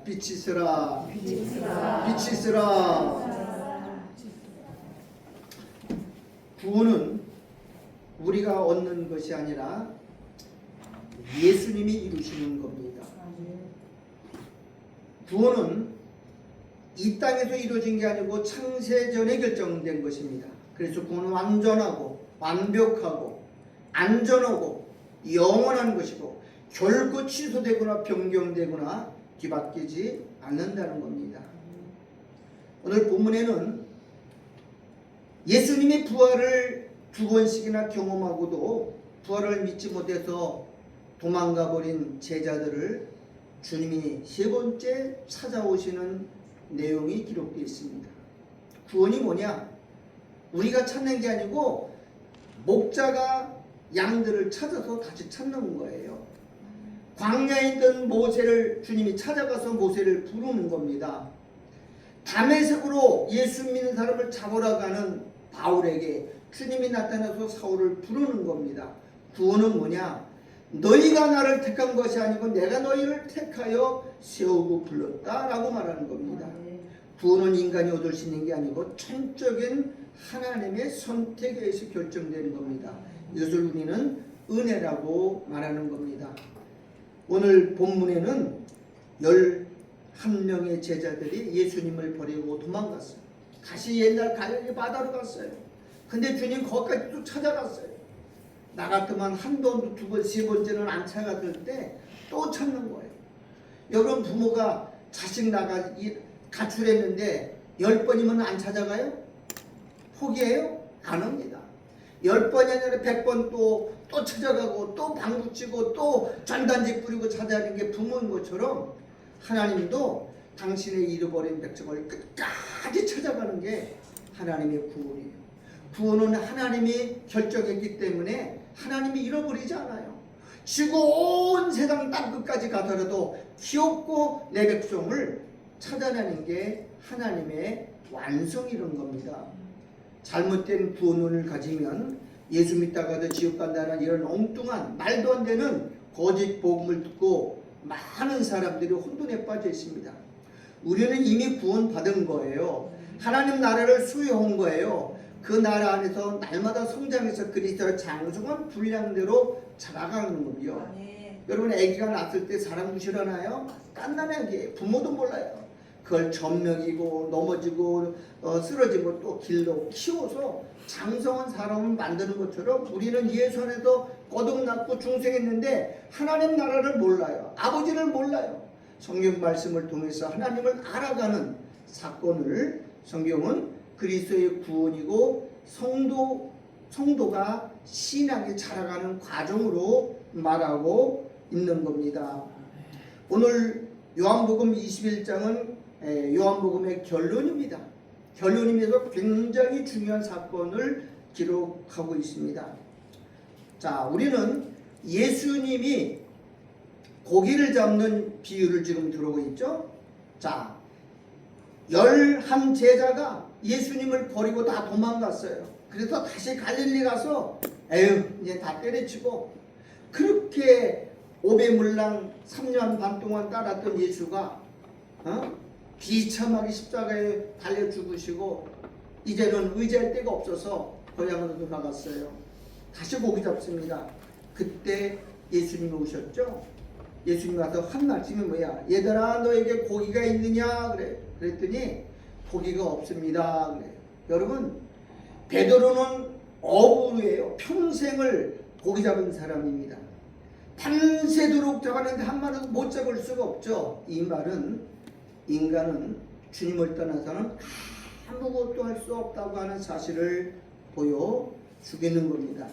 빛이 있으라. 빛이 있으라. 구원은 우리가 얻는 것이 아니라 예수님이 이루시는 겁니다. 구원은 이 땅에서 이루어진 게 아니고 창세전에 결정된 것입니다. 그래서 구원은 완전하고 완벽하고 안전하고 영원한 것이고 결코 취소되거나 변경되거나 뒤바뀌지 않는다는 겁니다. 오늘 본문에는 예수님의 부활을 2번씩이나 경험하고도 부활을 믿지 못해서 도망가 버린 제자들을 주님이 3번째 찾아오시는 내용이 기록되어 있습니다. 구원이 뭐냐? 우리가 찾는 게 아니고 목자가 양들을 찾아서 다시 찾는 거예요. 광야에 있던 모세를 주님이 찾아가서 모세를 부르는 겁니다. 다메섹으로 예수 믿는 사람을 잡으러 가는 바울에게 주님이 나타나서 사울을 부르는 겁니다. 구원은 뭐냐? 너희가 나를 택한 것이 아니고 내가 너희를 택하여 세우고 불렀다라고 말하는 겁니다. 구원은 인간이 얻을 수 있는 게 아니고 천적인 하나님의 선택에 의해서 결정되는 겁니다. 이것을 우리는 은혜라고 말하는 겁니다. 오늘 본문에는 11명의 제자들이 예수님을 버리고 도망갔어요. 다시 옛날 갈릴리 바다로 갔어요. 근데 주님 거기까지 또 찾아갔어요. 나 같으면 한 번, 2번, 3번째는 안 찾아갔을 때 또 찾는 거예요. 여러분 부모가 자식 가출했는데 10번이면 안 찾아가요? 포기해요? 안 합니다. 10번이 아니라 100번 또 찾아가고 또 방구 치고 또 전단지 뿌리고 찾아가는 게 부모인 것처럼 하나님도 당신의 잃어버린 백성을 끝까지 찾아가는 게 하나님의 구원이에요. 구원은 하나님이 결정했기 때문에 하나님이 잃어버리지 않아요. 지구 온 세상 땅끝까지 가더라도 귀엽고 내 백성을 찾아내는 게 하나님의 완성이란 겁니다. 잘못된 구원론을 가지면 예수 믿다가도 지옥 간다는 이런 엉뚱한 말도 안 되는 거짓 복음을 듣고 많은 사람들이 혼돈에 빠져 있습니다. 우리는 이미 구원받은 거예요. 하나님 나라를 수여한 거예요. 그 나라 안에서 날마다 성장해서 그리스도의 장성한 분량대로 자라가는 거고요. 여러분 아기가 낳았을 때 사람 무시하나요? 깐난한 게 부모도 몰라요. 그걸 젖먹이고 넘어지고 쓰러지고 또 길러 키워서 장성한 사람을 만드는 것처럼 우리는 예수 안에서 거듭났고 중생했는데 하나님 나라를 몰라요. 아버지를 몰라요. 성경 말씀을 통해서 하나님을 알아가는 사건을 성경은 그리스도의 구원이고 성도가 신앙에 자라가는 과정으로 말하고 있는 겁니다. 오늘 요한복음 21장은 요한복음의 결론입니다. 결론이면서 굉장히 중요한 사건을 기록하고 있습니다. 자, 우리는 예수님이 고기를 잡는 비유를 지금 들어오고 있죠. 자, 11제자가 예수님을 버리고 다 도망갔어요. 그래서 다시 갈릴리 가서 이제 다 때려치고 그렇게 오배물랑 3년 반 동안 따랐던 예수가 비참하게 십자가에 달려 죽으시고 이제는 의지할 데가 없어서 고향으로 돌아갔어요. 다시 고기 잡습니다. 그때 예수님이 오셨죠. 예수님이 와서 한 말씀이 뭐야? 얘들아 너에게 고기가 있느냐? 그랬더니 고기가 없습니다. 그래. 여러분 베드로는 어부예요. 평생을 고기 잡은 사람입니다. 밤새도록 잡았는데 한 마리도 못 잡을 수가 없죠. 이 말은 인간은 주님을 떠나서는 아무것도 할 수 없다고 하는 사실을 보여주겠는 겁니다.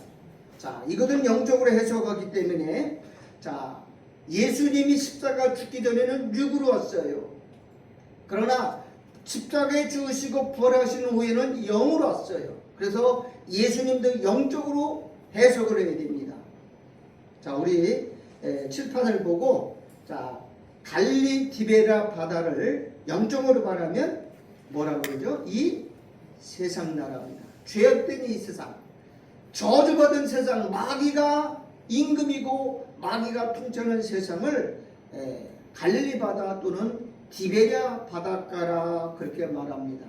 자, 이것은 영적으로 해석하기 때문에 자, 예수님이 십자가 죽기 전에는 육으로 왔어요. 그러나 십자가에 죽으시고 부활하신 후에는 영으로 왔어요. 그래서 예수님도 영적으로 해석을 해야 됩니다. 자, 우리 칠판을 보고 자, 갈리 디베라 바다를 영적으로 말하면 뭐라고 그러죠? 이 세상 나라입니다. 죄악된 이 세상, 저주받은 세상, 마귀가 임금이고 마귀가 통치하는 세상을 갈릴리 바다 또는 디베랴 바닷가라 그렇게 말합니다.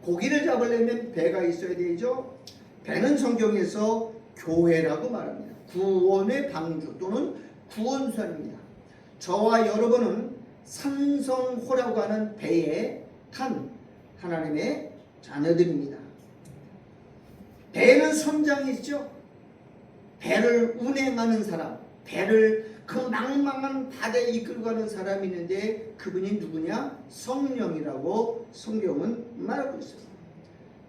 고기를 잡으려면 배가 있어야 되죠. 배는 성경에서 교회라고 말합니다. 구원의 방주 또는 구원선입니다. 저와 여러분은 산성호라고 하는 배에 탄 하나님의 자녀들입니다. 배는 선장이죠. 배를 운행하는 사람, 배를 그 망망한 바다에 이끌고 가는 사람이 있는데 그분이 누구냐? 성령이라고 성경은 말하고 있어요.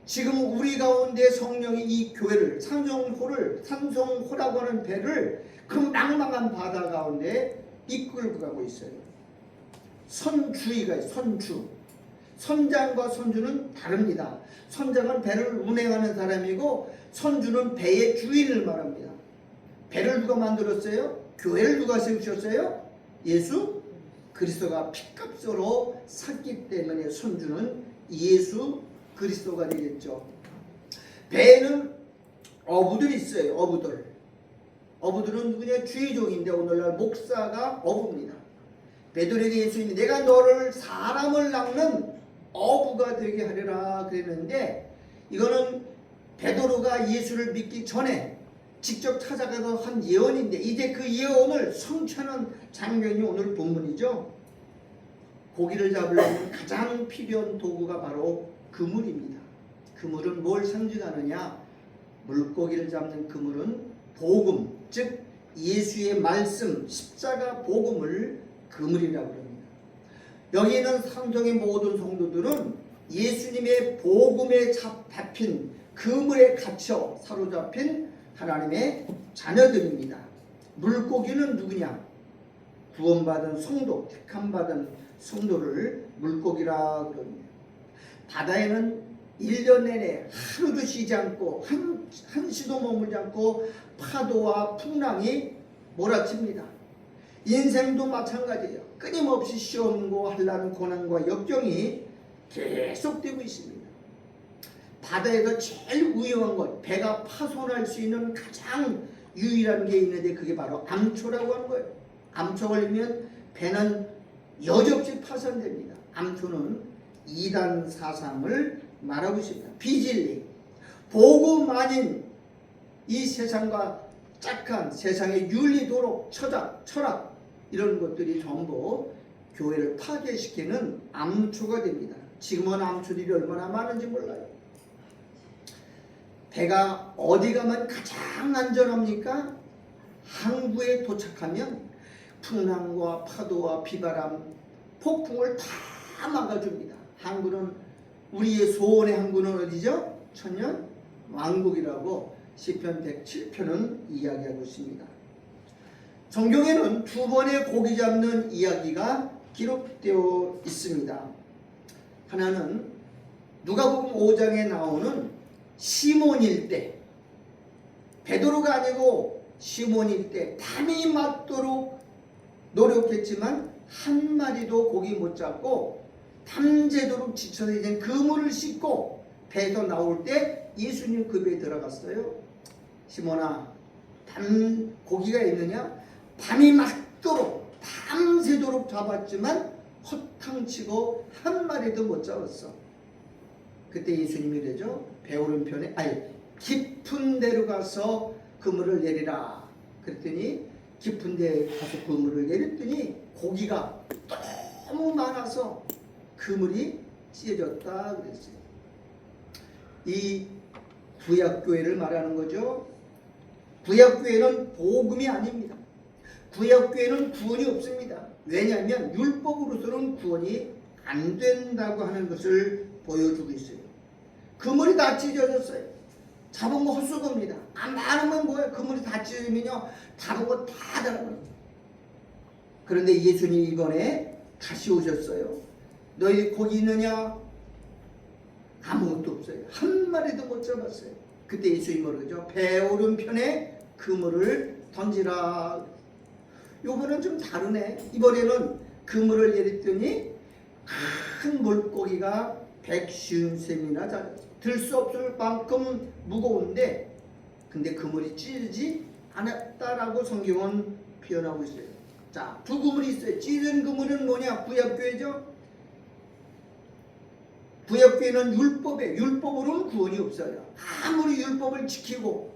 지금 우리 가운데 성령이 이 교회를 산성호라고 하는 배를 그 망망한 바다 가운데 이끌고 가고 있어요. 선주의가 선주. 선장과 선주는 다릅니다. 선장은 배를 운행하는 사람이고 선주는 배의 주인을 말합니다. 배를 누가 만들었어요? 교회를 누가 세우셨어요? 예수 그리스도가 피값으로 샀기 때문에 선주는 예수 그리스도가 되겠죠. 배에는 어부들이 있어요. 어부들은 누구냐? 주의종인데 오늘날 목사가 어부입니다. 베드로에게 예수님이 내가 너를 사람을 낚는 어부가 되게 하리라 그랬는데 이거는 베드로가 예수를 믿기 전에 직접 찾아가서 한 예언인데 이제 그 예언을 성취하는 장면이 오늘 본문이죠. 고기를 잡으려면 가장 필요한 도구가 바로 그물입니다. 그물은 뭘 상징하느냐? 물고기를 잡는 그물은 복음, 즉 예수의 말씀, 십자가 복음을 그물이라고 합니다. 여기 있는 성경의 모든 성도들은 예수님의 복음에 잡힌 그물에 갇혀 사로잡힌 하나님의 자녀들입니다. 물고기는 누구냐? 구원받은 성도, 택함받은 성도를 물고기라 그럽니다. 바다에는 1년 내내 하루도 쉬지 않고 한시도 머물지 않고 파도와 풍랑이 몰아칩니다. 인생도 마찬가지예요. 끊임없이 시험과 환난, 고난과 역경이 계속되고 있습니다. 바다에서 제일 위험한 것, 배가 파손할 수 있는 가장 유일한 게 있는데 그게 바로 암초라고 하는 거예요. 암초 걸리면 배는 여지없이 파손됩니다. 암초는 이단 사상을 말하고 있습니다. 비진리, 복음 아닌 이 세상과 짝한 세상의 윤리도록 철학 이런 것들이 전부 교회를 파괴시키는 암초가 됩니다. 지금은 암초들이 얼마나 많은지 몰라요. 배가 어디 가면 가장 안전합니까? 항구에 도착하면 풍랑과 파도와 비바람, 폭풍을 다 막아줍니다. 항구는 우리의 소원의 항구는 어디죠? 천년 왕국이라고 시편 107편은 이야기하고 있습니다. 성경에는 두 번의 고기 잡는 이야기가 기록되어 있습니다. 하나는 누가복음 5장에 나오는 시몬일 때, 베드로가 아니고 시몬일 때 밤이 맞도록 노력했지만 한 마리도 고기 못 잡고 밤새도록 지쳐서 이제 그물을 싣고 배에서 나올 때 예수님 그 배에 들어갔어요. 시몬아, 고기가 있느냐? 밤이 맞도록 밤새도록 잡았지만 허탕치고 한 마리도 못 잡았어. 그때 예수님이 그러죠. 배 오른편에 깊은 데로 가서 그물을 내리라. 그랬더니 깊은 데 가서 그물을 내렸더니 고기가 너무 많아서 그물이 찢어졌다 그랬어요. 이 구약교회를 말하는 거죠. 구약교회는 복음이 아닙니다. 구약교회는 구원이 없습니다. 왜냐하면 율법으로서는 구원이 안 된다고 하는 것을 보여주고 있어요. 그물이 다 찢어졌어요. 잡은 거 헛수고입니다. 안 많으면 뭐예요? 그물이 다 찢어지면요 잡은 거 다 잡아요. 그런데 예수님이 이번에 다시 오셨어요. 너희 고기 있느냐? 아무것도 없어요. 한 마리도 못 잡았어요. 그때 예수님이 뭐라죠? 배 오른편에 그물을 던지라. 요번은 좀 다르네. 이번에는 그물을 내렸더니 큰 물고기가 150셈이나 잡았어요. 들 수 없을 만큼 무거운데 근데 그물이 찢어지지 않았다라고 성경은 표현하고 있어요. 자, 두 그물이 있어요. 찢은 그물은 뭐냐? 구약교회죠. 구약교회는 율법으로는 구원이 없어요. 아무리 율법을 지키고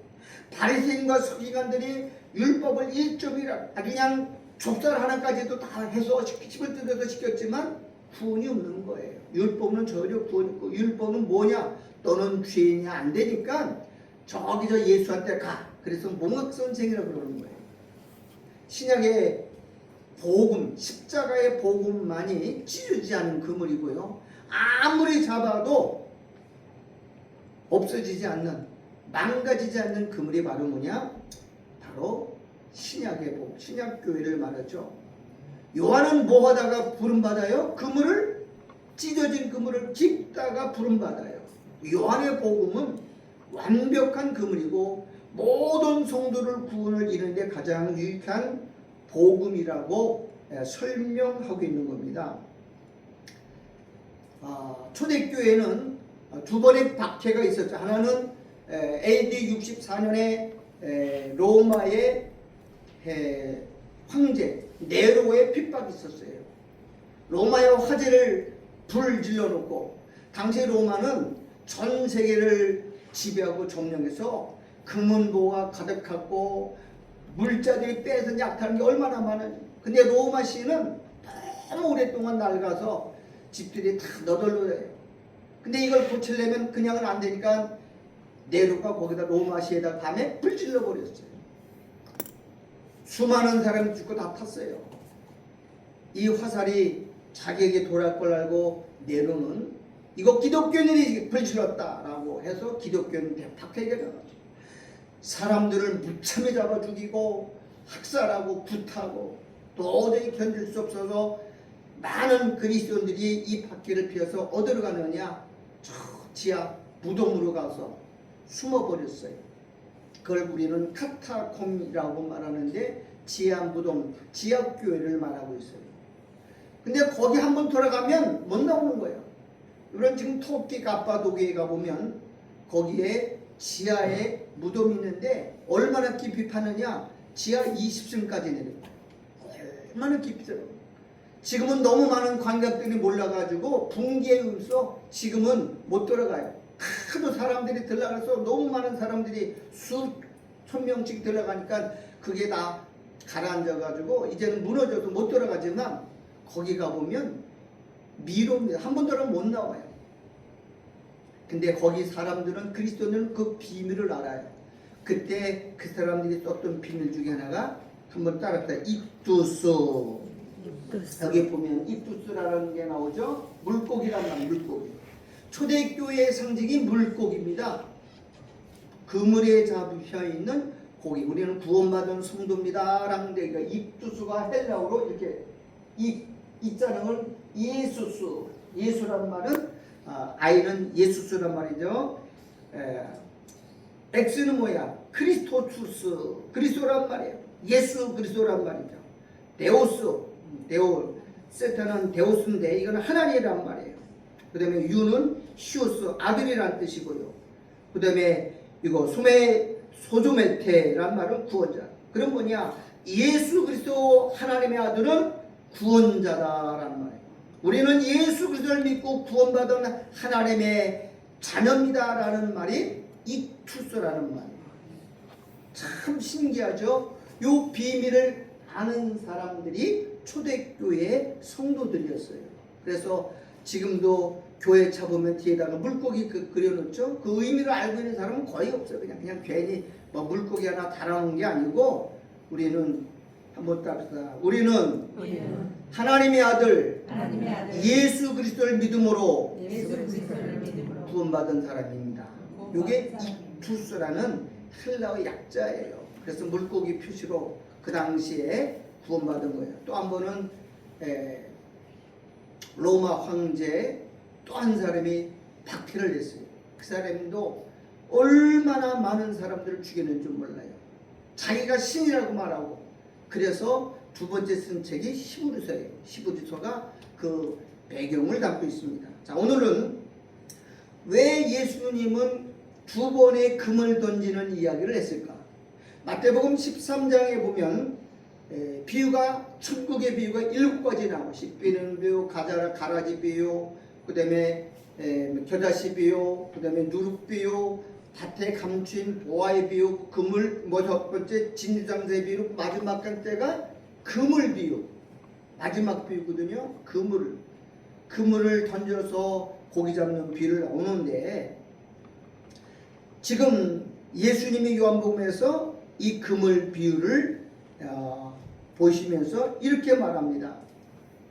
바리새인과 서기관들이 율법을 1점이라 그냥 좁쌀 하나까지도 다 해서 집을 뜯어서 시켰지만 구원이 없는 거예요. 율법은 전혀 구원이 없고, 율법은 뭐냐? 너는 죄인이 안 되니까 저기 저 예수한테 가. 그래서 몽학선생이라고 그러는 거예요. 신약의 복음, 십자가의 복음만이 찢어지지 않는 그물이고요. 아무리 잡아도 없어지지 않는, 망가지지 않는 그물이 바로 뭐냐? 바로 신약의 복음, 신약교회를 말하죠. 요한은 뭐 하다가 부름받아요? 그물을, 찢어진 그물을 깁다가 부름받아요. 요한의 복음은 완벽한 그물이고 모든 성도를 구원을 이루는데 가장 유익한 복음이라고 설명하고 있는 겁니다. 초대교회는 두 번의 박해가 있었죠. 하나는 AD 64년에 로마의 황제 네로의 핍박이 있었어요. 로마의 화제를 불 질러놓고, 당시 로마는 전 세계를 지배하고 점령해서 금은보가 가득하고 물자들이 빼서 약탈한 게 얼마나 많은지. 근데 로마 시는 너무 오랫동안 낡아서 집들이 다 너덜너덜해요. 근데 이걸 고치려면 그냥은 안 되니까 네로가 거기다 로마 시에다 밤에 불 질러버렸어요. 수많은 사람이 죽고 다 탔어요. 이 화살이 자기에게 돌아올 걸 알고 네로는 이거 기독교인들이 불질렀다라고 해서 기독교인 박해가 나왔죠. 사람들을 무참히 잡아 죽이고 학살하고 구타하고 도저히 견딜 수 없어서 많은 그리스도인들이 이 박해를 피해서 어디로 가느냐? 저 지하 무덤으로 가서 숨어버렸어요. 그걸 우리는 카타콤이라고 말하는데 지하 무덤, 지하교회를 말하고 있어요. 근데 거기 한번 돌아가면 못 나오는 거예요. 이런 지금 터키 가파도기에 가보면 거기에 지하에 무덤이 있는데 얼마나 깊이 파느냐? 지하 20층까지 내려가요. 얼마나 깊이 들어가요. 지금은 너무 많은 관객들이 몰라가지고 붕괴에 의해서 지금은 못 들어가요. 하도 사람들이 들어가서 너무 많은 사람들이 수천 명씩 들어가니까 그게 다 가라앉아가지고 이제는 무너져서 못 들어가지만 거기 가보면 미로입니다. 한 번 들어가면 못 나와요. 근데 거기 사람들은, 그리스도는 그 비밀을 알아요. 그때 그 사람들이 썼던 비밀 중에 하나가 한번 따라합시다. 입두스. 여기 보면 입두스라는 게 나오죠. 물고기란 말, 물고기. 초대교회의 상징이 물고기입니다. 그물에 잡혀 있는 고기. 우리는 구원받은 성도입니다 라는 데가 입두스가 헬라어로 이렇게 이자는 예수스. 예수란 말은 아이는 예수스란 말이죠. 엑스는 뭐야? 크리스토투스. 그리스도란 말이에요. 예수 그리스도란 말이죠. 데오 세타는 데오스인데 이거는 하나님이란 말이에요. 그 다음에 유는 히오스, 아들이란 뜻이고요. 그 다음에 이거 소조메테란 말은 구원자. 그럼 뭐냐? 예수 그리스도 하나님의 아들은 구원자다라는 말이에요. 우리는 예수 그리스도를 믿고 구원받은 하나님의 자녀입니다라는 말이 이투스라는 말이에요. 참 신기하죠? 이 비밀을 아는 사람들이 초대교회의 성도들이었어요. 그래서 지금도 교회 차보면 뒤에다가 물고기 그려놓죠. 그 의미를 알고 있는 사람은 거의 없어요. 그냥 괜히 뭐 물고기 하나 달아놓은 게 아니고, 우리는 한번 따릅시다. 우리는 하나님의 아들 예수 그리스도를 믿음으로 구원받은 사람입니다. 이게 이투스라는 헬라어 약자예요. 그래서 물고기 표시로 그 당시에 구원받은 거예요. 또 한 번은 로마 황제 또 한 사람이 박해를 했어요. 그 사람도 얼마나 많은 사람들을 죽였는지 몰라요. 자기가 신이라고 말하고. 그래서 두 번째 쓴 책이 히브리서예요. 히브리서가 그 배경을 담고 있습니다. 자, 오늘은 왜 예수님은 두 번의 금을 던지는 이야기를 했을까? 마태복음 13장에 보면 비유가 천국의 비유가 7가지 나오고 씨 빼는 비유, 가라지 비유, 그 다음에 겨자씨 비유, 그 다음에 누룩 비유, 밭에 감추인 보아의 비유, 그물, 첫 번째 진주장사의 비유, 마지막 때가 그물 비유, 마지막 비유거든요. 그물을 던져서 고기 잡는 비유를 나오는데, 지금 예수님이 요한복음에서 이 그물 비유를 보시면서 이렇게 말합니다.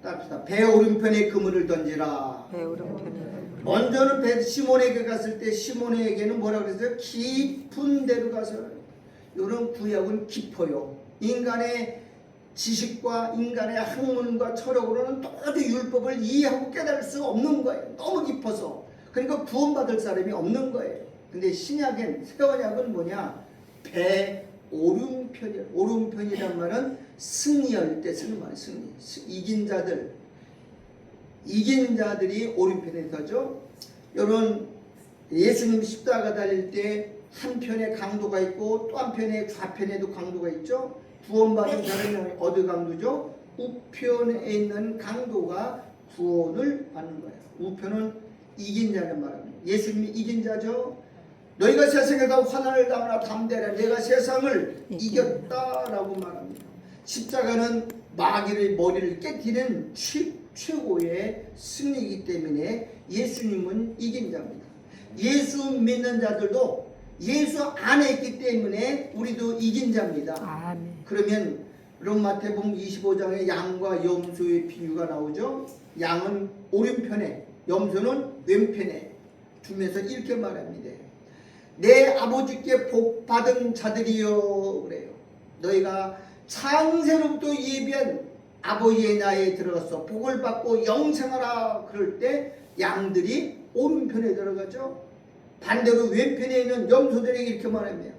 따릅시다. 배 오른편에 그물을 던지라. 배 오른편에. 먼저는 시몬에게 갔을 때 시몬에게는 뭐라고 그랬어요? 깊은 데로 가서. 이런 구약은 깊어요. 인간의 지식과 인간의 학문과 철학으로는 도저히 율법을 이해하고 깨달을 수 없는 거예요. 너무 깊어서. 그러니까 구원받을 사람이 없는 거예요. 근데 신약은, 새 언약은 뭐냐? 배 오른편이야. 오른편이란 말은 승리할 때 쓰는 말이에요. 승리. 이긴 자들이 오른편에 서죠. 여러분, 예수님 십자가 달릴 때 한편에 강도가 있고 또 한편에 좌편에도 강도가 있죠. 구원받은 자는 어디 강도죠? 우편에 있는 강도가 구원을 받는 거예요. 우편은 이긴 자는 말합니다. 예수님이 이긴 자죠. 너희가 세상에서 환난을 당하나 담대하라. 내가 세상을 이겼다라고 말합니다. 십자가는 마귀의 머리를 깨뜨리는 최고의 승리이기 때문에 예수님은 이긴 자입니다. 예수 믿는 자들도 예수 안에 있기 때문에 우리도 이긴 자입니다. 아멘. 그러면 마태복음 25장에 양과 염소의 비유가 나오죠. 양은 오른편에, 염소는 왼편에 두면서 이렇게 말합니다. 내 아버지께 복 받은 자들이여 그래요. 너희가 창세로부터 예비한 아버지의 나라에 들어가서 복을 받고 영생하라. 그럴 때 양들이 오른편에 들어가죠. 반대로 왼편에 있는 염소들에게 이렇게 말합니다.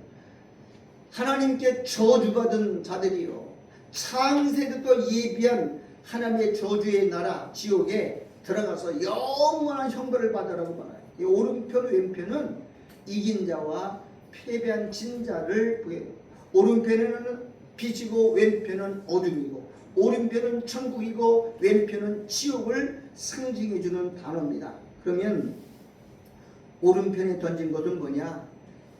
하나님께 저주받은 자들이요, 창세부터 예비한 하나님의 저주의 나라 지옥에 들어가서 영원한 형벌을 받으라고 말해요. 이 오른편 왼편은 이긴 자와 패배한 진자를 보여요. 오른편에는 빛이고 왼편은 어둠이고, 오른편은 천국이고 왼편은 지옥을 상징해주는 단어입니다. 그러면 오른편에 던진 것은 뭐냐?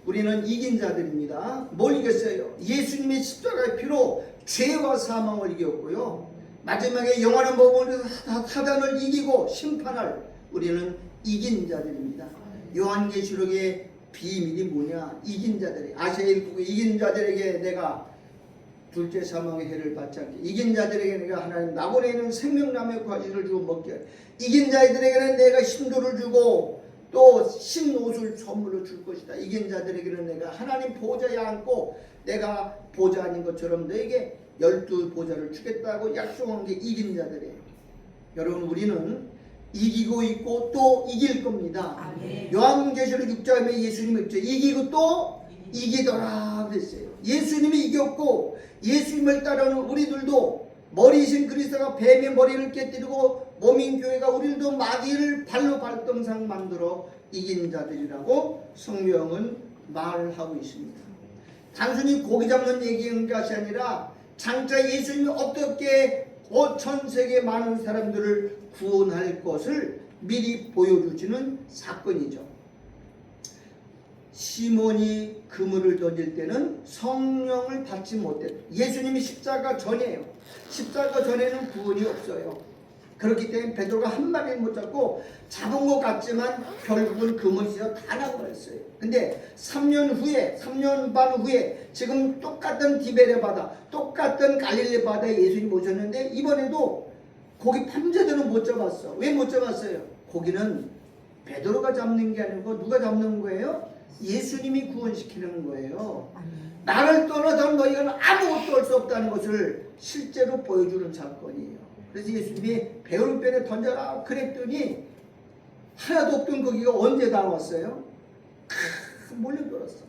우리는 이긴 자들입니다. 뭘 이겼어요? 예수님의 십자가의 피로 죄와 사망을 이겼고요. 마지막에 영원한 법원에서 사단을 이기고 심판할 우리는 이긴 자들입니다. 요한계시록의 비밀이 뭐냐? 이긴 자들이, 아시아 일국의 이긴 자들에게 내가 둘째 사망의 해를 받지 않게, 이긴 자들에게 내가 하나님 나본에 있는 생명나무의 과실을 주고 먹게 하리. 이긴 자들에게는 내가 신도를 주고 또 신옷을 선물로 줄 것이다. 이긴 자들에게는 내가 하나님 보좌에 앉고 내가 보좌 아닌 것처럼 너에게 12보좌를 주겠다고 약속한 게 이긴 자들이에요. 여러분, 우리는 이기고 있고 또 이길 겁니다. 아멘. 요한계시록 6장에 예수님이 이기고 또 이기더라 그랬어요. 예수님이 이겼고 예수님을 따르는 우리들도 머리이신 그리스도가 뱀의 머리를 깨뜨리고 몸인 교회가 우리들도 마귀를 발로 발등상 만들어 이긴 자들이라고 성경은 말하고 있습니다. 단순히 고기 잡는 얘기인 것이 아니라 장차 예수님이 어떻게 전 세계 많은 사람들을 구원할 것을 미리 보여주시는 사건이죠. 시몬이 그물을 던질 때는 성령을 받지 못했다. 예수님이 십자가 전이에요. 십자가 전에는 구원이 없어요. 그렇기 때문에 베드로가 한 마리를 못 잡고 잡은 것 같지만 결국은 그물에서 다 나가버렸어요. 근데 3년 반 후에 지금 똑같은 디베레 바다, 똑같은 갈릴리 바다에 예수님이 오셨는데 이번에도 고기 밤새도록 못 잡았어. 왜 못 잡았어요? 고기는 베드로가 잡는 게 아니고 누가 잡는 거예요? 예수님이 구원시키는 거예요. 나를 떠나서 너희가 아무것도 할 수 없다는 것을 실제로 보여주는 사건이에요. 그래서 예수님이 배 오른편에 던져라 그랬더니 하나도 없던 거기가 언제 나왔어요? 몰려들었어.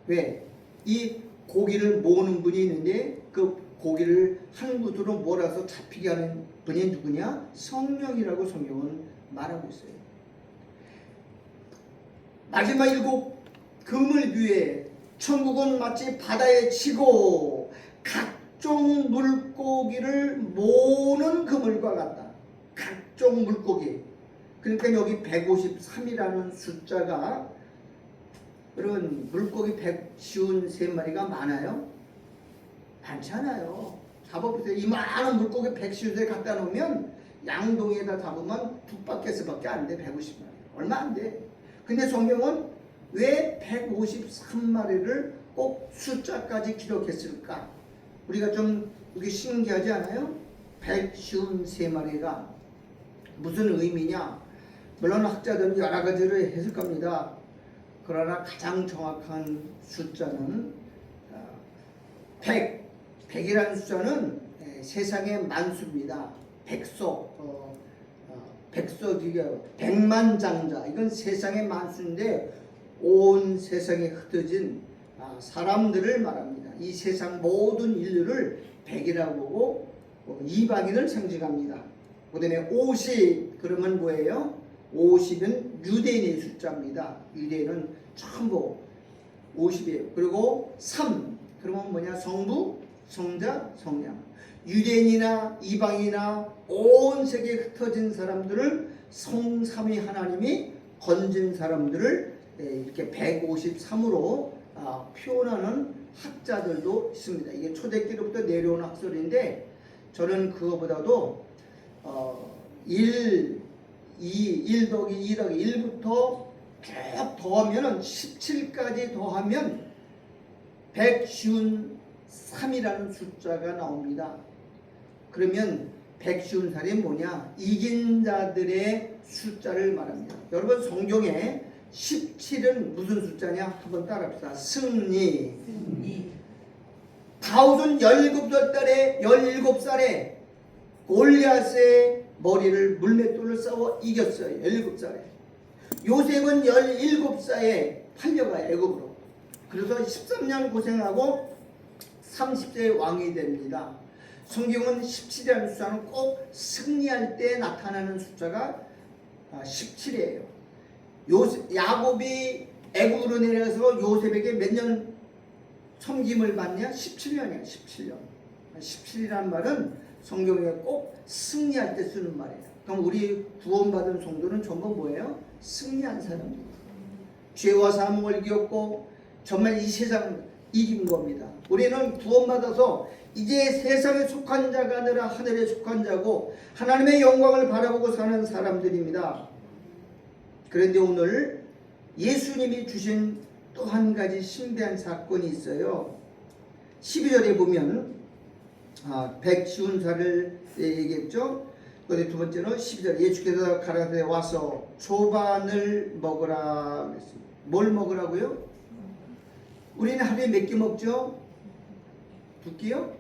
왜? 이 고기를 모으는 분이 있는데 그 고기를 한 곳으로 몰아서 잡히게 하는 분이 누구냐? 성령이라고 성경은 말하고 있어요. 마지막 7 그물 위에 천국은 마치 바다에 치고 각 각종 물고기를 모으는 그물과 같다. 각종 물고기. 그러니까 여기 153이라는 숫자가 그런 물고기 153마리가 많아요? 많잖아요. 잡아보세요. 이 많은 물고기 153 갖다 놓으면 양동이에다 잡으면 두 바퀴에서밖에 안 돼. 150마리. 얼마 안 돼. 근데 성경은 왜 153마리를 꼭 숫자까지 기록했을까? 우리가 좀 이게 신기하지 않아요? 153마리가 무슨 의미냐? 물론 학자들은 여러 가지를 했을 겁니다. 그러나 가장 정확한 숫자는 100. 100이라는 숫자는 세상의 만수입니다. 백석, 백석이요. 백만장자. 이건 세상의 만수인데 온 세상에 흩어진 사람들을 말합니다. 이 세상 모든 인류를 100이라고 보고 이방인을 상징합니다. 그 다음에 50 그러면 뭐예요? 50은 유대인의 숫자입니다. 유대인은 전부 50이에요. 그리고 3 그러면 뭐냐? 성부, 성자, 성령. 유대인이나 이방이나 온 세계에 흩어진 사람들을 성삼위 하나님이 건진 사람들을 이렇게 153으로 표현하는 학자들도 있습니다. 이게 초대기로부터 내려온 학설인데 저는 그거보다도 1 더하기 2 더하기 1부터 쭉 더하면 17까지 더하면 153이라는 숫자가 나옵니다. 그러면 153이 뭐냐? 이긴 자들의 숫자를 말합니다. 여러분 성경에 17은 무슨 숫자냐? 한번 따라합시다. 승리. 다윗은 17살에 골리앗의 머리를 물맷돌을 싸워 이겼어요. 17살에. 요셉은 17살에 팔려가요. 애굽으로. 그래서 13년 고생하고 30세에 왕이 됩니다. 성경은 17이라는 숫자는 꼭 승리할 때 나타나는 숫자가 17이에요. 야곱이 애굽으로 내려서 요셉에게 몇 년 섬김을 받냐? 17년이에요. 17년. 17이라는 말은 성경에 꼭 승리할 때 쓰는 말이에요. 그럼 우리 구원받은 성도는 전부 뭐예요? 승리한 사람입니다. 죄와 사망을 이겼고 정말 이 세상을 이긴 겁니다. 우리는 구원받아서 이제 세상에 속한 자가 아니라 하늘에 속한 자고 하나님의 영광을 바라보고 사는 사람들입니다. 그런데 오늘 예수님이 주신 또 한 가지 신비한 사건이 있어요. 12절에 보면 150살을 얘기했죠. 그런데 두 번째는 12절 예수께서 가라사대 와서 조반을 먹으라 그랬습니다. 뭘 먹으라고요? 우리는 하루에 몇 끼 먹죠? 2끼요?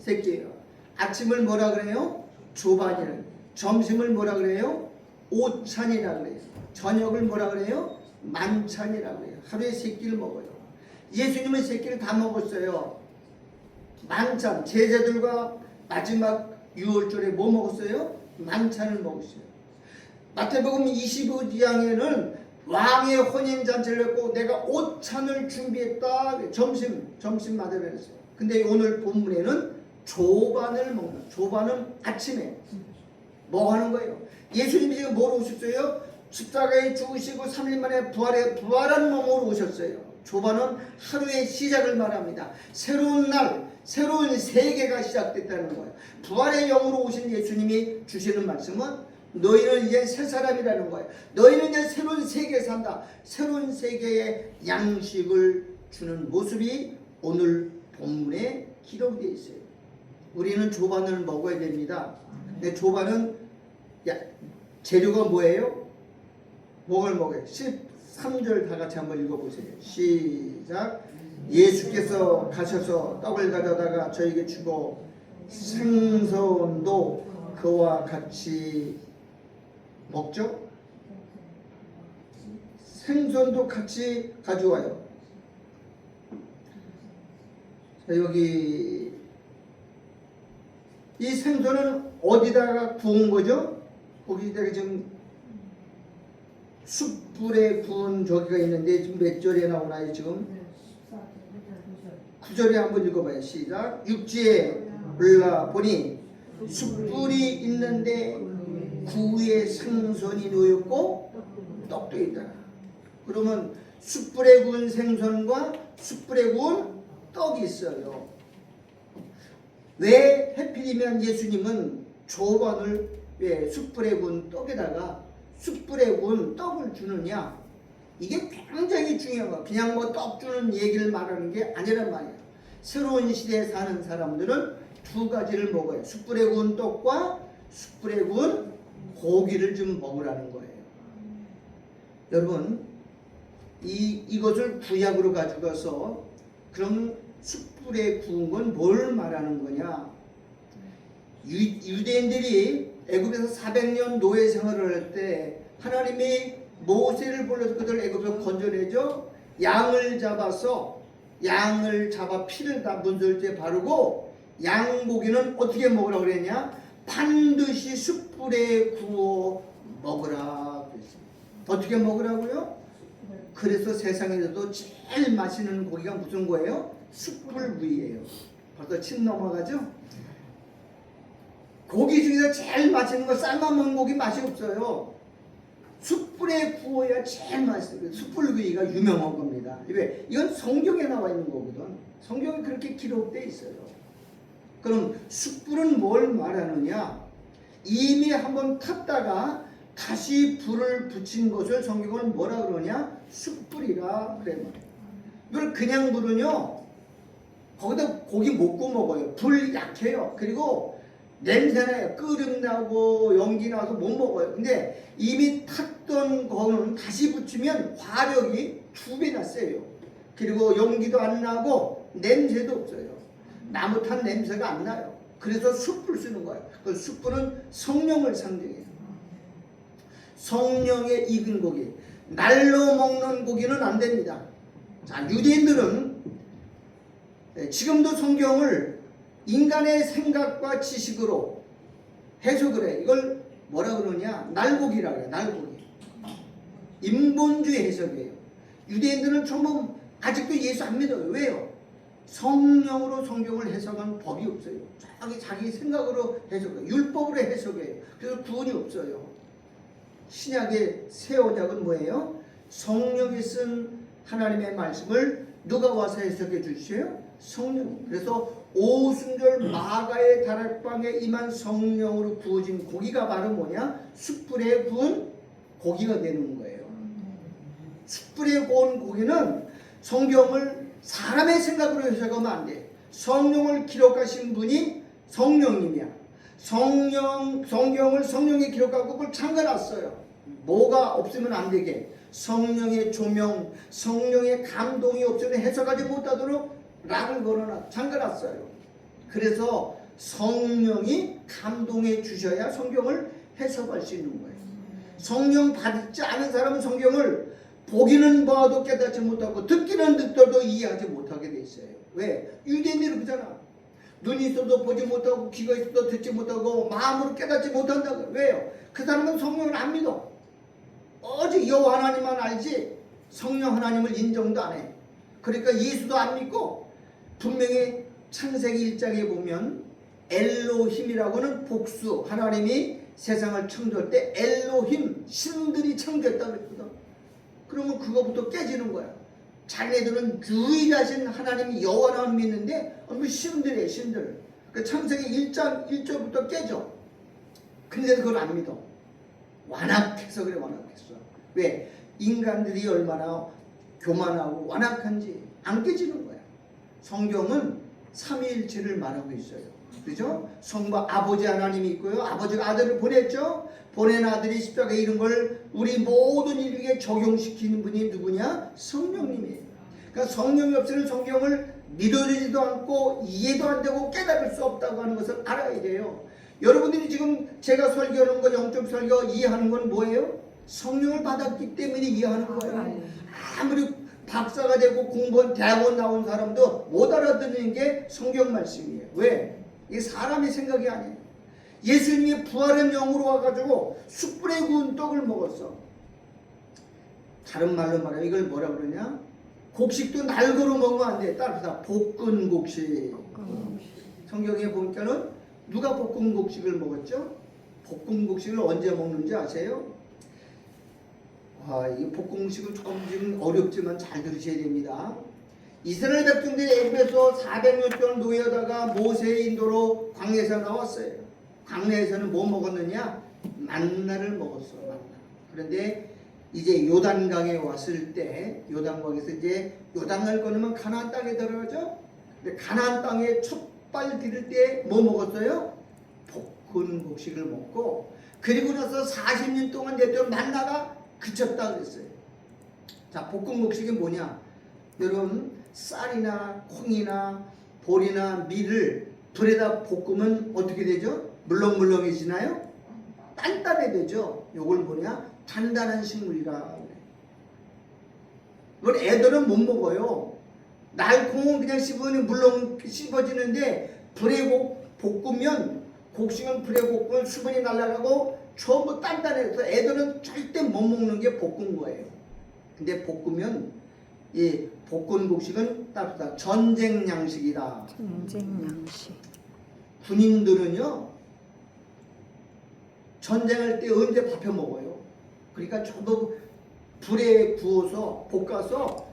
3끼요. 아침을 뭐라 그래요? 조반이라. 점심을 뭐라 그래요? 오찬이라 그래요. 저녁을 뭐라 그래요? 만찬이라 그래요. 하루에 3끼를 먹어요. 예수님은 3끼를 다 먹었어요. 만찬, 제자들과 마지막 유월절에 뭐 먹었어요? 만찬을 먹었어요. 마태복음 25장에는 왕의 혼인잔치를 했고 내가 오찬을 준비했다. 점심마다 그랬어요. 근데 오늘 본문에는 조반을 먹는. 조반은 아침에 뭐 하는 거예요? 예수님이 지금 뭐로 오셨어요? 십자가에 죽으시고 3일 만에 부활한 몸으로 오셨어요. 조반은 하루의 시작을 말합니다. 새로운 날, 새로운 세계가 시작됐다는 거예요. 부활의 영으로 오신 예수님이 주시는 말씀은 너희는 이제 새 사람이라는 거예요. 너희는 이제 새로운 세계에 산다. 새로운 세계의 양식을 주는 모습이 오늘 본문에 기록되어 있어요. 우리는 조반을 먹어야 됩니다. 근데 조반은 재료가 뭐예요? 뭐를 먹어요? 13절 다 같이 한번 읽어보세요. 시작. 예수께서 가셔서 떡을 가져다가 저에게 주고 생선도 그와 같이 먹죠? 생선도 같이 가져와요. 자, 여기 이 생선은 어디다가 구운 거죠? 거기다가 지금 숯불에 구운 저기가 있는데 지금 몇 절에 나오나요 지금? 9절에 한번 읽어봐요. 시작. 육지에 올라보니 숯불이 있는데 그 위에 생선이 놓였고 떡도 있더라. 그러면 숯불에 구운 생선과 숯불에 구운 떡이 있어요. 왜 하필이면 예수님은 조반을 왜 숯불에 구운 떡에다가 숯불에 구운 떡을 주느냐? 이게 굉장히 중요한 거야. 그냥 뭐 떡 주는 얘기를 말하는 게 아니란 말이야. 새로운 시대에 사는 사람들은 두 가지를 먹어요. 숯불에 구운 떡과 숯불에 구운 고기를 좀 먹으라는 거예요. 여러분, 이것을 구약으로 가져가서 그럼 숯불에 구운 건 뭘 말하는 거냐? 유대인들이 애굽에서 400년 노예 생활을 할 때 하나님이 모세를 불러서 그들 애굽에서 건져내죠. 양을 잡아 피를 다 문설주에 바르고 양고기는 어떻게 먹으라고 그랬냐? 반드시 숯불에 구워 먹으라 그랬습니다. 어떻게 먹으라고요? 그래서 세상에서도 제일 맛있는 고기가 무슨 거예요? 숯불구이예요. 벌써 침 넘어가죠? 고기 중에서 제일 맛있는 거 삶아 먹는 고기 맛이 없어요. 숯불에 구워야 제일 맛있어요. 숯불구이가 유명한 겁니다. 왜? 이건 성경에 나와 있는 거거든. 성경에 그렇게 기록되어 있어요. 그럼 숯불은 뭘 말하느냐? 이미 한번 탔다가 다시 불을 붙인 것을 성경은 뭐라 그러냐? 숯불이라 그래 말이에요. 이걸 그냥 불은요, 거기다 고기 못 구워 먹어요. 불 약해요. 그리고 냄새나요. 끓음 나고 연기 나서 못 먹어요. 근데 이미 탔던 거는 다시 붙이면 화력이 2배나 세요. 그리고 연기도 안 나고 냄새도 없어요. 나무 탄 냄새가 안 나요. 그래서 숯불 쓰는 거예요. 그 숯불은 성령을 상징해요. 성령의 익은 고기. 날로 먹는 고기는 안 됩니다. 자, 유대인들은 지금도 성경을 인간의 생각과 지식으로 해석을 해. 이걸 뭐라 그러냐? 날고기라고 해요. 날고기. 인본주의 해석이에요. 유대인들은 전부 아직도 예수 안 믿어요. 왜요? 성령으로 성경을 해석한 법이 없어요. 자기 생각으로 해석해요. 율법으로 해석해요. 그래서 구원이 없어요. 신약의 새 언약은 뭐예요? 성령이 쓴 하나님의 말씀을 누가 와서 해석해 주시요? 성령. 그래서 오순절 마가의 다락방에 임한 성령으로 구워진 고기가 바로 뭐냐? 숯불에 구운 고기가 되는 거예요. 숯불에 구운 고기는 성경을 사람의 생각으로 해석하면 안 돼. 성령을 기록하신 분이 성령님이야. 성경을 성령이 기록하고 그걸 잠가놨어요. 뭐가 없으면 안 되게. 성령의 조명, 성령의 감동이 없으면 해석하지 못하도록 락을 걸어놔 잠가놨어요. 그래서 성령이 감동해 주셔야 성경을 해석할 수 있는 거예요. 성령 받지 않은 사람은 성경을 보기는 봐도 깨닫지 못하고 듣기는 듣더라도 이해하지 못하게 돼 있어요. 왜? 유대인들이 그러잖아. 눈이 있어도 보지 못하고 귀가 있어도 듣지 못하고 마음으로 깨닫지 못한다고. 왜요? 그 사람은 성령을 안 믿어. 오직 여호와 하나님만 알지 성령 하나님을 인정도 안 해. 그러니까 예수도 안 믿고 분명히 창세기 1장에 보면 엘로힘이라고는 복수, 하나님이 세상을 창조할 때 엘로힘, 신들이 창조했다고 그랬거든. 그러면 그거부터 깨지는 거야. 자기네들은 유일하신 하나님이 여호와만 믿는데 신들이에요, 신들. 그 창세기 1장 1절부터 깨져. 근데 그걸 안 믿어. 완악해서 그래. 완악했어. 왜? 인간들이 얼마나 교만하고 완악한지 안 깨지는 거야. 성경은 삼위일체를 말하고 있어요. 그죠? 성부 아버지 하나님이 있고요. 아버지가 아들을 보냈죠. 보낸 아들이 십자가에 이른 걸 우리 모든 인류에게 적용시키는 분이 누구냐? 성령님이에요. 그러니까 성령이 없이는 성경을 믿어지지도 않고 이해도 안 되고 깨달을 수 없다고 하는 것을 알아야 돼요. 여러분들이 지금 제가 설교하는 거, 영적 설교 이해하는 건 뭐예요? 성령을 받았기 때문에 이해하는 거예요. 아무리 박사가 되고 공부한 대학원 나온 사람도 못 알아듣는 게 성경 말씀이에요. 왜? 이게 사람의 생각이 아니에요. 예수님이 부활의 영으로 와가지고 숯불에 구운 떡을 먹었어. 다른 말로 말하면 이걸 뭐라 그러냐? 곡식도 날거로 먹으면 안 돼. 따라서 볶은 곡식. 성경에 보니까는 누가 볶은 곡식을 먹었죠? 볶은 곡식을 언제 먹는지 아세요? 이 볶은 곡식은 조금 어렵지만 잘 들으셔야 됩니다. 이스라엘 백성들이 애굽에서 400년 동안 노예하다가 모세의 인도로 광야에서 나왔어요. 광야에서는 뭐 먹었느냐? 만나를 먹었어. 만나. 그런데 이제 요단강에 왔을 때 요단강에서 이제 요단강을 건너면 가나안 땅에 들어가죠. 근데 가나안 땅에 첫발 디딜 때 뭐 먹었어요? 볶은 곡식을 먹고, 그리고 나서 40년 동안 내던 만나가 그쳤다 그랬어요. 자, 볶은 곡식이 뭐냐? 여러분, 쌀이나 콩이나 보리나 밀을 불에다 볶으면 어떻게 되죠? 물렁물렁해지나요? 단단해지죠. 요걸 뭐냐? 단단한 식물이라. 이걸 애들은 못 먹어요. 날콩은 그냥 씹으면 물렁 씹어지는데 불에 볶으면, 곡식은 불에 볶으면 수분이 날아가고 전부 단단해서 애들은 절대 못 먹는 게 볶은 거예요. 근데 볶으면 이 볶은 곡식은 따뜻하다. 전쟁 양식이다. 전쟁 양식. 군인들은요, 전쟁할 때 언제 밥해 먹어요? 그러니까 전부 불에 구워서 볶아서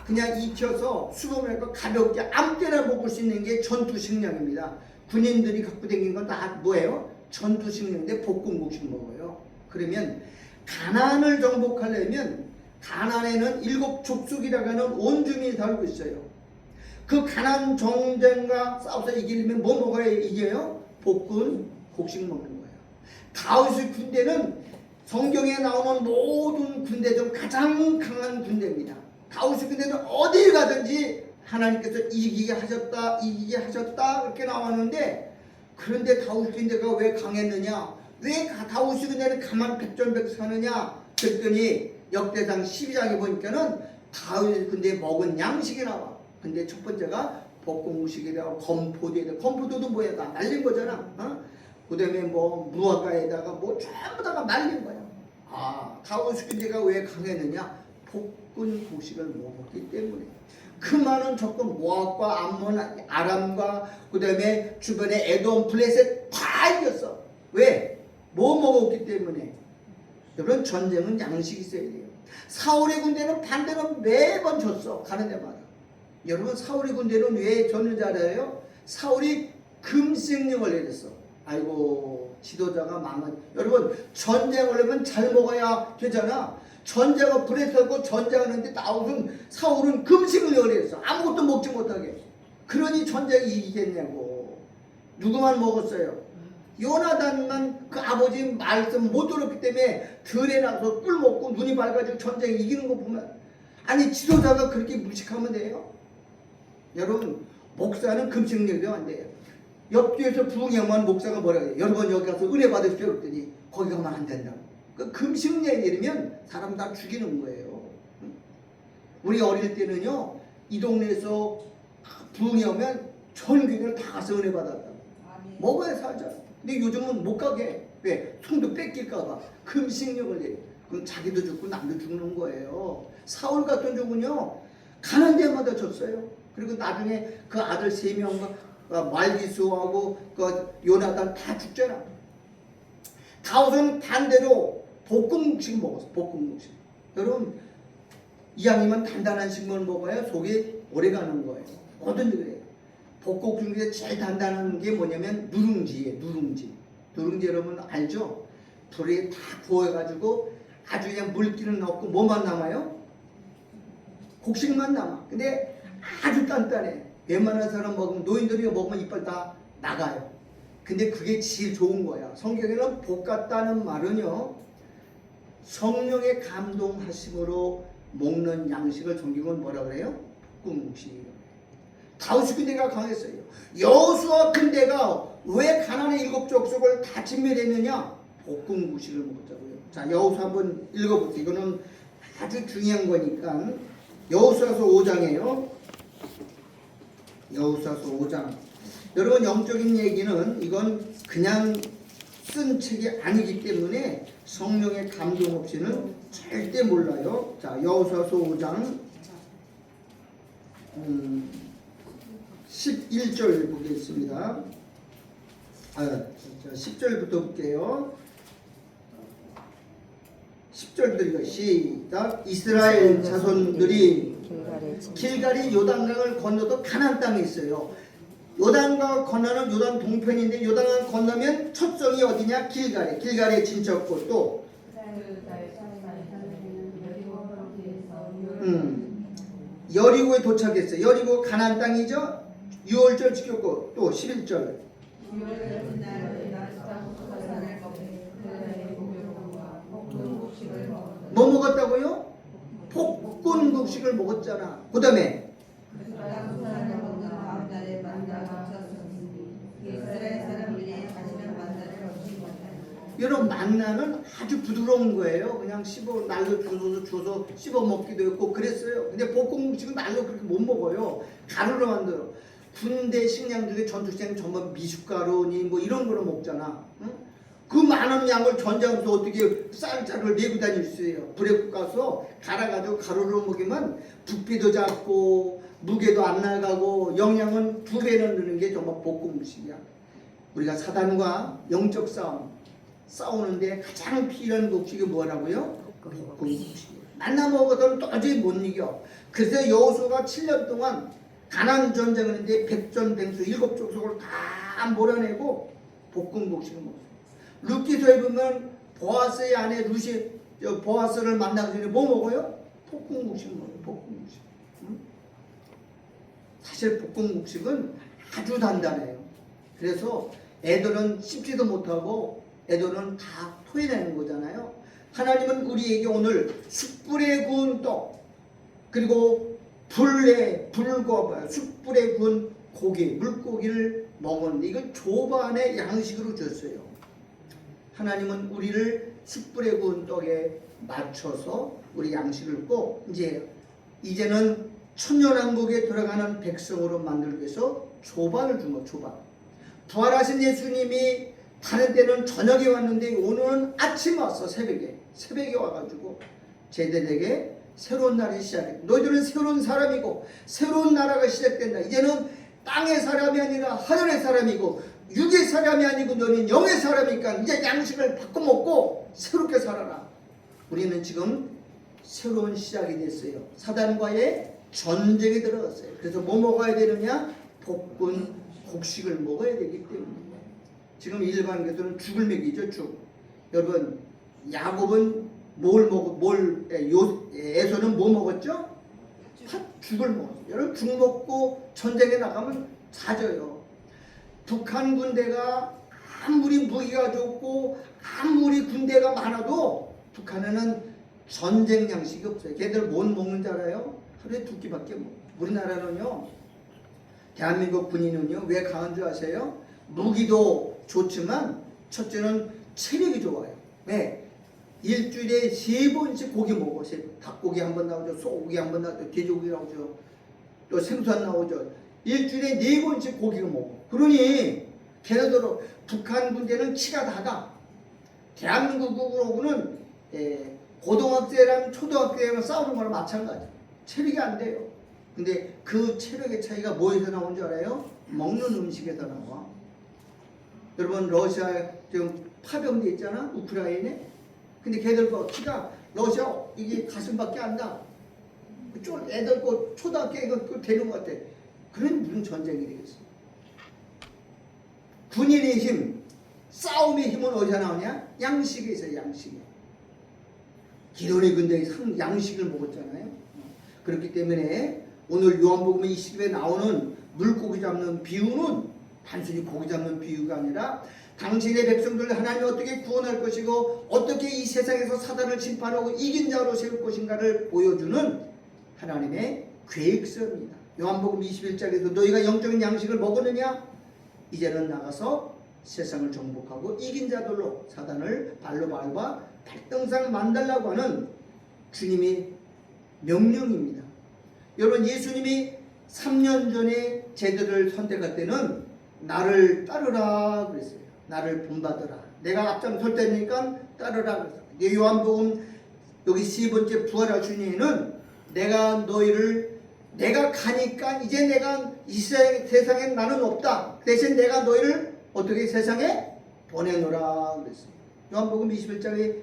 그냥 익혀서 수분을 가볍게 아무 때나 먹을 수 있는 게 전투 식량입니다. 군인들이 갖고 다니는 건 다 뭐예요? 전투 식량인데 볶은 곡식 먹어요. 그러면 가나안을 정복하려면 가나안에는 7 족속이라고 하는 온주민이 살고 있어요. 그 가나안 정쟁과 싸워서 이기려면 뭐 먹어야 이겨요? 볶은 곡식 먹는 거예요. 다윗의 군대는 성경에 나오는 모든 군대 중 가장 강한 군대입니다. 다윗의 군대는 어딜 가든지 하나님께서 이기게 하셨다, 이기게 하셨다 이렇게 나왔는데, 그런데 다윗 군대가 왜 강했느냐? 왜 다윗 군대는 가만 백전백승하느냐? 그랬더니 역대상 12장에 보니까는 다윗 군대에 먹은 양식이 나와. 근데 첫 번째가 볶음식이라고 건포도에다, 건포도도 뭐야? 다 말린 거잖아. 그 다음에 뭐 무화과에다가 뭐 전부 다가 말린 거야. 다윗 군대가 왜 강했느냐? 볶은 곡식을 먹었기 때문에. 그 많은 적군 모압과 암몬, 아람과 그 다음에 주변에 에돔, 블레셋 다 이겼어. 왜? 뭐 먹었기 때문에. 여러분, 전쟁은 양식이 있어야 돼요. 사울의 군대는 반대로 매번 졌어. 가는 데마다. 여러분, 사울의 군대는 왜 졌는지 알아요? 사울이 금식령을 내렸어. 아이고, 지도자가 망한. 여러분, 전쟁을 하면 잘 먹어야 되잖아. 전쟁을 불에 썰고 전쟁하는데 사울은 금식을 내렸어. 아무것도 먹지 못하게. 그러니 전쟁이 이기겠냐고. 누구만 먹었어요? 요나단만 그 아버지 말씀 못 들었기 때문에 들에 나서 꿀 먹고 눈이 밝아지고 전쟁 이기는 거 보면, 아니 지도자가 그렇게 무식하면 돼요? 여러분, 목사는 금식 내려도 안 돼요. 옆뒤에서 부흥하면 목사가 뭐라 해요? 여러분 여기 가서 은혜 받으십시오 그랬더니 거기 가면 안 된다고. 그 금식 내리면 사람 다 죽이는 거예요. 우리 어릴 때는요, 이 동네에서 부흥이 오면 전 교회를 다 가서 은혜 받았다고. 먹어야 살자. 근데 요즘은 못 가게. 왜? 손도 뺏길까봐 금식령을 내려. 그럼 자기도 죽고 남도 죽는 거예요. 사울 같은 종은요, 가는 데마다 졌어요. 그리고 나중에 그 아들 3명과 말기수하고 그 요나단 다 죽잖아. 다윗은 반대로 볶음국식 먹었어. 볶음국식. 여러분, 이왕이면 단단한 식물 먹어야 속이 오래가는 거예요. 뭐든지 그래요. 볶음국 중에 제일 단단한 게 뭐냐면 누룽지예요. 누룽지. 누룽지 여러분 알죠? 불에 다 구워가지고 아주 그냥 물기는 없고 뭐만 남아요? 곡식만 남아. 근데 아주 단단해. 웬만한 사람 먹으면, 노인들이 먹으면 이빨 다 나가요. 근데 그게 제일 좋은 거야. 성경에는 볶았다는 말은요, 성령의 감동하심으로 먹는 양식을 성경은 뭐라 그래요? 볶음국식이라고. 다윗 군대가 강했어요. 여호수아 군대가 왜 가나안의 7 족속을 다 진멸했느냐? 볶음국식을 먹었다고요. 자, 여호수아 한번 읽어볼게요. 이거는 아주 중요한 거니까. 여호수아서 5장이에요. 여호수아서 5장. 여러분, 영적인 얘기는 이건 그냥 쓴 책이 아니기 때문에 성령의 감동 없이는 절대 몰라요. 자, 여호수아서 5장 11절 보겠습니다. 10절부터 볼게요. 10절 드리고 시작. 이스라엘 자손들이 길갈이 요단강을 건너도 가나안 땅에 있어요. 요단강 건너는 요단 동편인데 요단강 건너면 첫 성이 어디냐? 길갈에. 길갈에 진쳤고 또 여리고에 도착했어요. 여리고 가나안 땅이죠. 6월절 지켰고 또 11절 뭐 먹었다고요? 볶은 곡식을 먹었잖아. 그 다음에 여러분 만나는 아주 부드러운 거예요. 그냥 씹어 날로 줘서 씹어 먹기도 했고 그랬어요. 근데 볶은 곡식은 날로 그렇게 못 먹어요. 가루로 만들어. 군대 식량 중에 전투식량 전부 미숫가루니 뭐 이런 거로 먹잖아. 응? 그 많은 양을 전장에서 어떻게 쌀자루를 메고 다닐 수 있어요. 불에 볶아서 갈아가지고 가루로 먹이면 부피도 작고 무게도 안 나가고 영양은 2배는 느는 게 정말 볶음 음식이야. 우리가 사단과 영적 싸우는데 가장 필요한 곡식이 뭐라고요? 볶음 음식이에요. 만나 먹어서는 도저히 못 이겨. 그래서 여호수아가 7년 동안 가나안 전쟁을 했는데 백전백수 7족속을 다 몰아내고 볶음 곡식을 먹었어요. 룻기서에 보면 보아스의 아내 루시 보아스를 만나기 전에 뭐 먹어요? 볶음국식 먹어요. 볶음국식. 사실 볶음국식은 아주 단단해요. 그래서 애들은 씹지도 못하고 애들은 다 토해내는 거잖아요. 하나님은 우리에게 오늘 숯불에 구운 떡 그리고 숯불에 구운 고기 물고기를 먹었는데 이걸 조반의 양식으로 줬어요. 하나님은 우리를 숯불에 구운 떡에 맞춰서 우리 양식을 꼭 이제는 천년왕국에 들어가는 백성으로 만들기 위해서 조반을 준 거. 조반. 부활하신 예수님이 다른 때는 저녁에 왔는데 오늘은 아침에 왔어. 새벽에 와가지고 제자들에게 새로운 날이 시작해. 너희들은 새로운 사람이고 새로운 나라가 시작된다. 이제는 땅의 사람이 아니라 하늘의 사람이고 육의 사람이 아니고 너는 영의 사람이니까 이제 양식을 바꿔 먹고 새롭게 살아라. 우리는 지금 새로운 시작이 됐어요. 사단과의 전쟁에 들어갔어요. 그래서 뭐 먹어야 되느냐? 볶은 곡식을 먹어야 되기 때문에 지금 일반 교도는 죽을 먹이죠. 죽. 여러분 야곱은 에서는 뭐 먹었죠? 죽을 먹었어요. 여러분 죽 먹고 전쟁에 나가면 잦아요. 북한 군대가 아무리 무기가 좋고 아무리 군대가 많아도 북한에는 전쟁 양식이 없어요. 걔들 못 먹는 줄 알아요? 하루에 2끼밖에 먹어요. 우리나라는요, 대한민국 군인은요, 왜 강한 줄 아세요? 무기도 좋지만 첫째는 체력이 좋아요. 왜? 일주일에 3번씩 고기 먹어. 닭고기 한번 나오죠. 소고기 한번 나오죠. 돼지고기 나오죠. 또 생선 나오죠. 일주일에 4번씩 고기를 먹어. 그러니 걔네들은 북한 군대는 키가 다가. 대한민국하고는 고등학생이랑 초등학생이랑 싸우는 거랑 마찬가지야. 체력이 안 돼요. 근데 그 체력의 차이가 뭐에서 나온 줄 알아요? 먹는 음식에서 나와. 여러분 러시아에 지금 파병돼 있잖아. 우크라이나에. 근데 걔들 거 키가 러시아 이게 가슴밖에 안 나. 좀 애들 거 초등학교 이거 되는 것 같아. 그런 무슨 전쟁이 되겠어. 군인의 힘, 싸움의 힘은 어디서 나오냐? 양식에서 양식이. 기도의 군대에 양식을 먹었잖아요. 그렇기 때문에 오늘 요한복음 20에 나오는 물고기 잡는 비유는 단순히 고기 잡는 비유가 아니라 당신의 백성들을 하나님이 어떻게 구원할 것이고 어떻게 이 세상에서 사단을 심판하고 이긴 자로 세울 것인가를 보여주는 하나님의 계획서입니다. 요한복음 21장에서 너희가 영적인 양식을 먹었느냐? 이제는 나가서 세상을 정복하고 이긴 자들로 사단을 발로 밟아 백등상 만들라고 하는 주님의 명령입니다. 여러분 예수님이 3년 전에 제자들을 선택할 때는 나를 따르라 그랬어요. 나를 본받으라. 내가 앞장설 테니까 따르라 그랬어요. 요한복음 여기 3번째 부활하신 이는 내가 너희를 내가 가니까 이제 내가 이 세상에 나는 없다. 대신 내가 너희를 어떻게 세상에 보내노라 그랬어요. 요한복음 21장의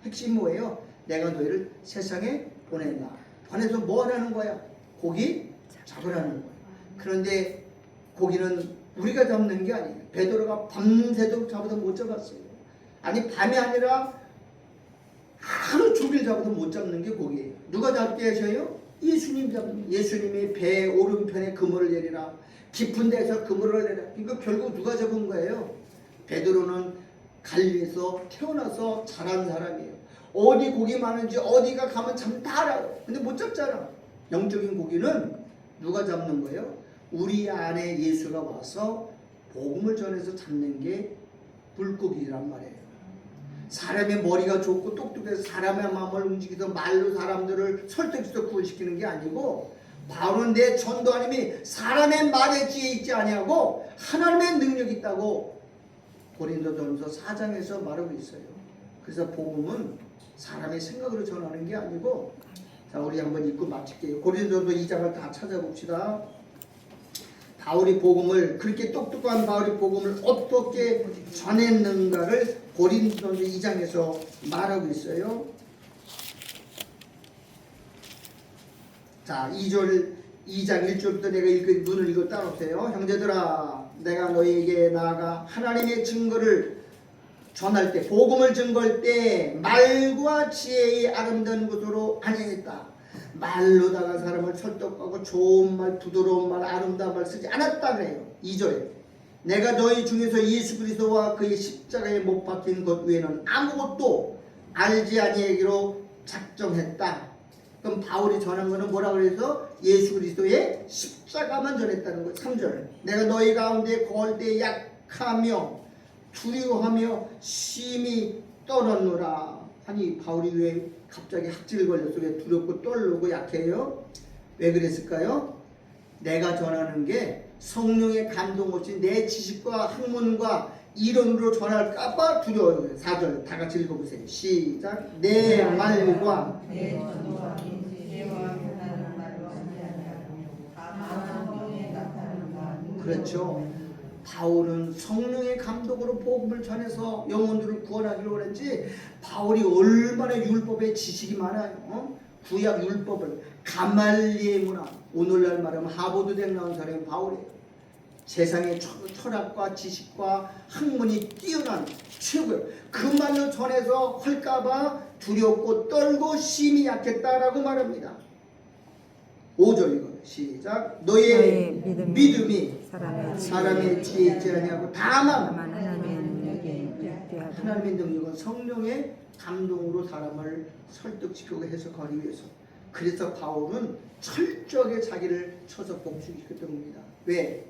핵심 뭐예요? 내가 너희를 세상에 보낸다. 보내서 뭐 하라는 거야? 고기 잡으라는 거야. 그런데 고기는 우리가 잡는 게 아니에요. 베드로가 밤새도록 잡아도 못 잡았어요. 아니 밤이 아니라 하루 종일 잡아도 못 잡는 게 고기예요. 누가 잡게 하셔요? 예수님 잡는. 예수님이 배 오른편에 그물을 내리라. 깊은 데서 그물을 내라. 이거 결국 누가 잡은 거예요? 베드로는 갈릴리에서 태어나서 자란 사람이에요. 어디 고기 많은지 어디가 가면 참 다 알아요. 근데 못 잡잖아. 영적인 고기는 누가 잡는 거예요? 우리 안에 예수가 와서 복음을 전해서 잡는 게 물고기란 말이에요. 사람의 머리가 좋고 똑똑해서 사람의 마음을 움직여서 말로 사람들을 설득해서 구원시키는 게 아니고, 바울은 내 전도하님이 사람의 말에 지혜 있지 아니하고 하나님의 능력이 있다고 고린도전서 4장에서 말하고 있어요. 그래서 복음은 사람의 생각으로 전하는 게 아니고, 자 우리 한번 읽고 마칠게요. 고린도전서 2장을 다 찾아봅시다. 바울이 복음을, 그렇게 똑똑한 바울이 복음을 어떻게 전했는가를 고린도전서 2장에서 말하고 있어요. 자 2장 1절부터 내가 눈을 읽어 따라오세요. 형제들아, 내가 너희에게 나아가 하나님의 증거를 전할 때, 복음을 증거할 때 말과 지혜의 아름다운 것으로 아니했다. 말로다가 사람을 설득하고 좋은 말, 부드러운 말, 아름다운 말 쓰지 않았다 그래요. 2절에 내가 너희 중에서 예수 그리스도와 그의 십자가에 못 박힌 것 외에는 아무것도 알지 아니하기로 작정했다. 그럼 바울이 전한 거는 뭐라고 그래서? 예수 그리스도의 십자가만 전했다는 거예요. 3절 내가 너희 가운데 거할 때 약하며 두려워하며 심히 떨었노라. 아니 바울이 왜 갑자기 학질 걸려서 왜 두렵고 떨고 약해요? 왜 그랬을까요? 내가 전하는 게 성령의 감동 없이 내 지식과 학문과 이론으로 전할까봐 두려워요. 4절 다 같이 읽어보세요. 시작. 내 말과 그렇죠. 바울은 성령의 감독으로 복음을 전해서 영혼들을 구원하기로 원했지, 바울이 얼마나 율법의 지식이 많아요. 구약 율법을 가말리의 문화, 오늘날 말하면 하버드 대 나온 사람이 바울이에요. 세상의 철학과 지식과 학문이 뛰어난 최고예요. 그 말로 전해서 할까봐 두렵고 떨고 심히 약했다라고 말합니다. 5절 이거 시작. 너의 믿음이 사람의 지혜에 있지 아니하고 다만 하나님의 능력은 성령의 감동으로 사람을 설득시키고 해석하기 위해서. 그래서 바울은 철저하게 자기를 쳐서 복수시켰던 겁니다. 왜?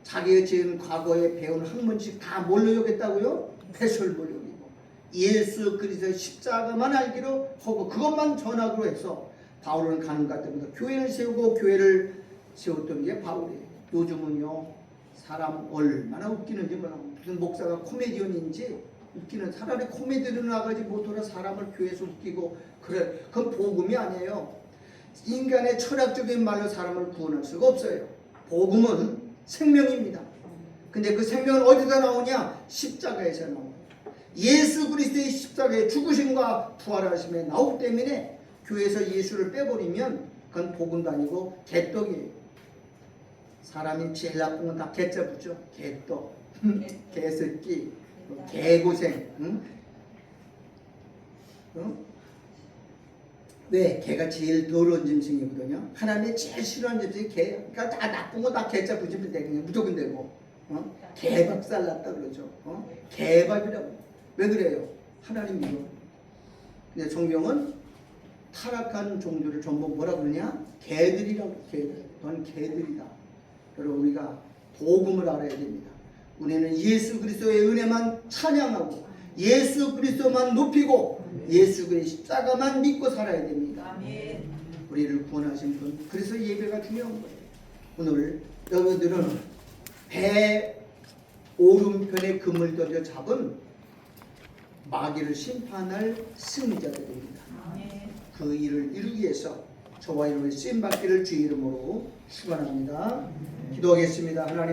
자기가 지은 과거에 배운 학문식 다 뭘로 여겼다고요? 배설물 여기고 예수 그리스도의 십자가만 알기로 하고 그것만 전하기로 해서 바울은 가는 것 때마다 교회를 세우고 교회를 세웠던 게 바울이에요. 요즘은요 사람 얼마나 웃기는지 몰라. 무슨 목사가 코미디언인지 웃기는, 차라리 코미디언 나가지 못하나 사람을 교회에서 웃기고 그래. 그건 복음이 아니에요. 인간의 철학적인 말로 사람을 구원할 수가 없어요. 복음은 생명입니다. 근데 그 생명은 어디서 나오냐? 십자가에서 나옵니다. 예수 그리스도의 십자가의 죽으심과 부활하심에 나오기 때문에 교회에서 예수를 빼버리면 그건 복음도 아니고 개떡이에요. 사람이 제일 나쁜 건 다 개자 붙죠. 개떡, 개새끼, 개고생. 응? 왜? 개가 제일 더러운 짐승이거든요. 하나님이 제일 싫어하는 짐승이 개. 그러니까 다 나쁜 거 다 개자 붙이면 돼. 그냥 무조건 되고. 개밥살 났다 그러죠. 개밥이라고. 왜 그래요? 하나님이요. 근데 성경은 타락한 종들을 전부 뭐라 그러냐? 개들이라고. 개들. 넌 개들이다. 여러분 우리가 복음을 알아야 됩니다. 우리는 예수 그리스도의 은혜만 찬양하고 예수 그리스도만 높이고 예수 그리스도의 십자가만 믿고 살아야 됩니다. 우리를 구원하신 분. 그래서 예배가 중요한 거예요. 오늘 여러분들은 배 오른편에 금을 던져 잡은 마귀를 심판할 승리자들입니다. 그 일을 이루기 위해서 저와 여러분의 쓰임받기를 주의 이름으로 축원합니다. 기도하겠습니다. 하나님